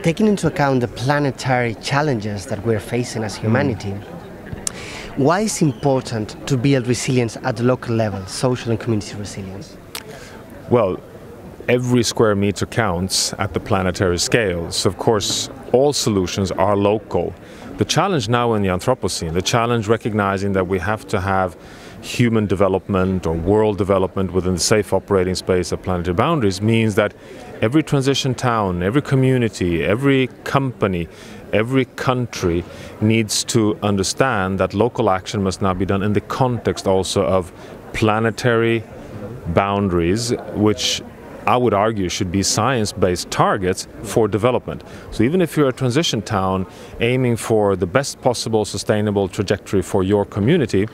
taking into account the planetary challenges that we're facing as humanity, why is it important to build resilience at the local level, social and community resilience? Well, every square meter counts at the planetary scale. So of course, all solutions are local. The challenge now in the Anthropocene, the challenge recognizing that we have to have human development or world development within the safe operating space of planetary boundaries, means that every transition town, every community, every company, every country needs to understand that local action must now be done in the context also of planetary boundaries, which I would argue should be science-based targets for development. So even if you're a transition town aiming for the best possible sustainable trajectory for your community,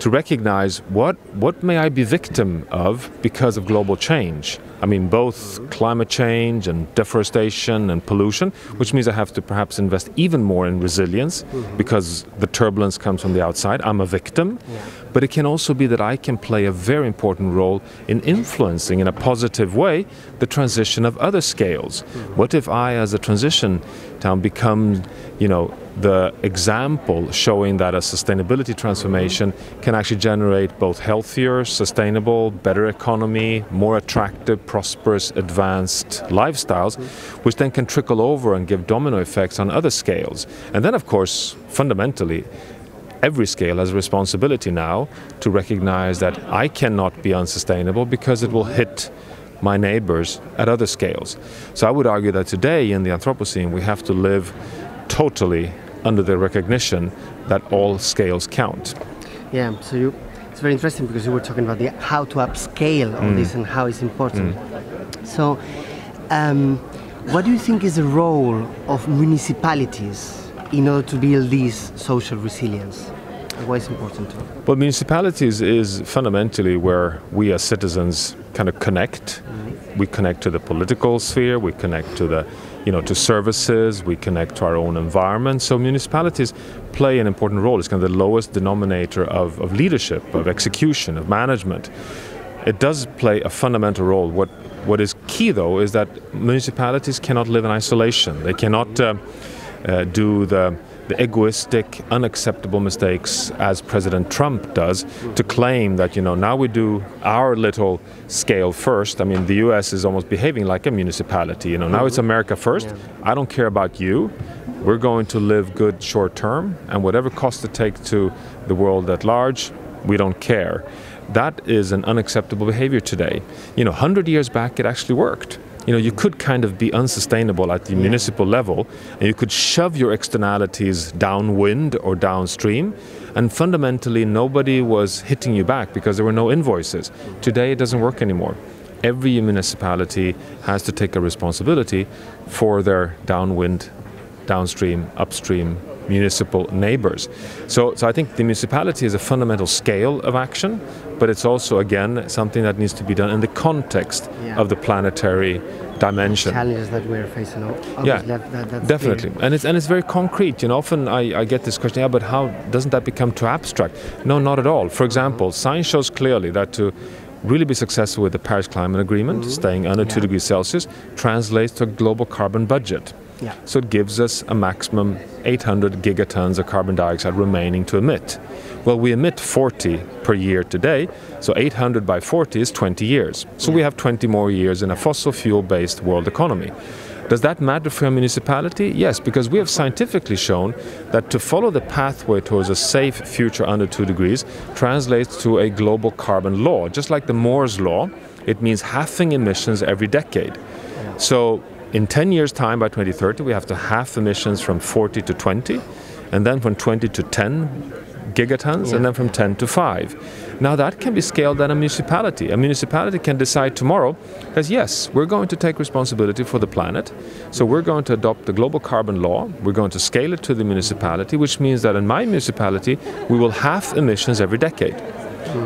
to recognize what may I be victim of because of global change. I mean, both climate change and deforestation and pollution, which means I have to perhaps invest even more in resilience because the turbulence comes from the outside. I'm a victim. But it can also be that I can play a very important role in influencing in a positive way the transition of other scales. What if I, as a transition town, become, the example showing that a sustainability transformation can actually generate both healthier, sustainable, better economy, more attractive, prosperous, advanced lifestyles, which then can trickle over and give domino effects on other scales. And then, of course, fundamentally, every scale has a responsibility now to recognize that I cannot be unsustainable because it will hit my neighbors at other scales. So I would argue that today in the Anthropocene we have to live totally under the recognition that all scales count. Yeah, so it's very interesting because you were talking about how to upscale all this and how it's important. So what do you think is the role of municipalities in order to build this social resilience? Why is it important? Well, municipalities is fundamentally where we as citizens kind of connect. We connect to the political sphere, we connect to the, to services, we connect to our own environment. So municipalities play an important role. It's kind of the lowest denominator of leadership, of execution, of management. It does play a fundamental role. What is key, though, is that municipalities cannot live in isolation. They cannot do the egoistic, unacceptable mistakes as President Trump does to claim that, now we do our little scale first. I mean, the US is almost behaving like a municipality. Now it's America first. I don't care about you. We're going to live good short term, and whatever cost it takes to the world at large, we don't care. That is an unacceptable behavior today. 100 years back, it actually worked. You could kind of be unsustainable at the municipal level, and you could shove your externalities downwind or downstream, and fundamentally nobody was hitting you back because there were no invoices. Today it doesn't work anymore. Every municipality has to take a responsibility for their downwind, downstream, upstream municipal neighbors. So I think the municipality is a fundamental scale of action, but it's also, again, something that needs to be done in the context of the planetary dimension. Challenges that we're facing. Yeah, that's definitely. Clear. And it's very concrete. Often I get this question, but how doesn't that become too abstract? No, not at all. For example, science shows clearly that to really be successful with the Paris Climate Agreement, staying under 2 degrees Celsius, translates to a global carbon budget. Yeah. So it gives us a maximum 800 gigatons of carbon dioxide remaining to emit. Well, we emit 40 per year today, so 800 by 40 is 20 years. So we have 20 more years in a fossil fuel-based world economy. Does that matter for a municipality? Yes, because we have scientifically shown that to follow the pathway towards a safe future under 2 degrees translates to a global carbon law. Just like the Moore's law, it means halving emissions every decade. So in 10 years' time, by 2030, we have to halve emissions from 40 to 20, and then from 20 to 10 gigatons, and then from 10 to 5. Now that can be scaled at a municipality. A municipality can decide tomorrow that yes, we're going to take responsibility for the planet, so we're going to adopt the global carbon law, we're going to scale it to the municipality, which means that in my municipality we will halve emissions every decade.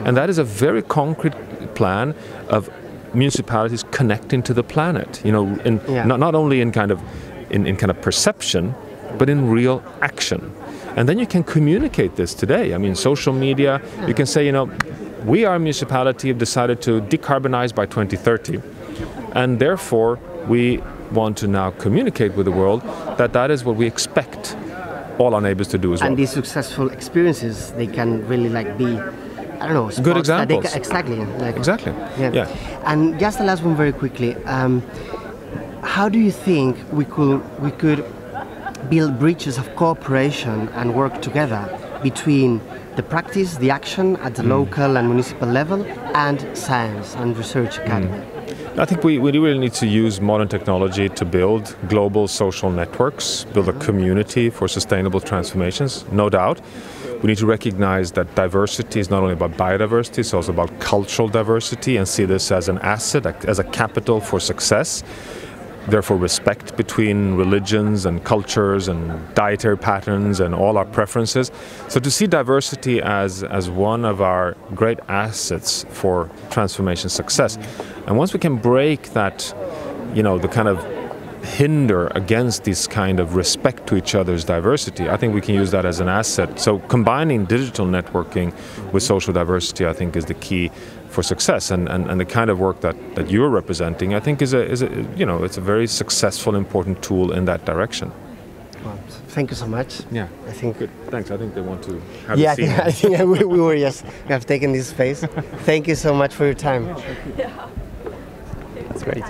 And that is a very concrete plan of municipalities connecting to the planet, not only in kind of perception, but in real action. And then you can communicate this today. I mean, social media, you can say, we are a municipality have decided to decarbonize by 2030, and therefore we want to now communicate with the world that is what we expect all our neighbors to do as well. And these successful experiences, they can really like be, I don't know, spots good examples. That exactly. Like, exactly. Yeah. Yeah. And just the last one very quickly. How do you think we could build bridges of cooperation and work together between the practice, the action at the local and municipal level, and science and research academy? I think we really need to use modern technology to build global social networks, build a community for sustainable transformations, no doubt. We need to recognize that diversity is not only about biodiversity, it's also about cultural diversity, and see this as an asset, as a capital for success. Therefore, respect between religions and cultures and dietary patterns and all our preferences. So to see diversity as one of our great assets for transformation success. And once we can break that, the kind of hinder against this kind of respect to each other's diversity, I think we can use that as an asset. So combining digital networking with social diversity, I think, is the key for success, and the kind of work that you're representing, I think, is it's a very successful, important tool in that direction. Well, thank you so much. Yeah, I think. Good. Thanks. I think they want to have Yeah, the scene. I think we have taken this space. Thank you so much for your time. Yeah. That's great.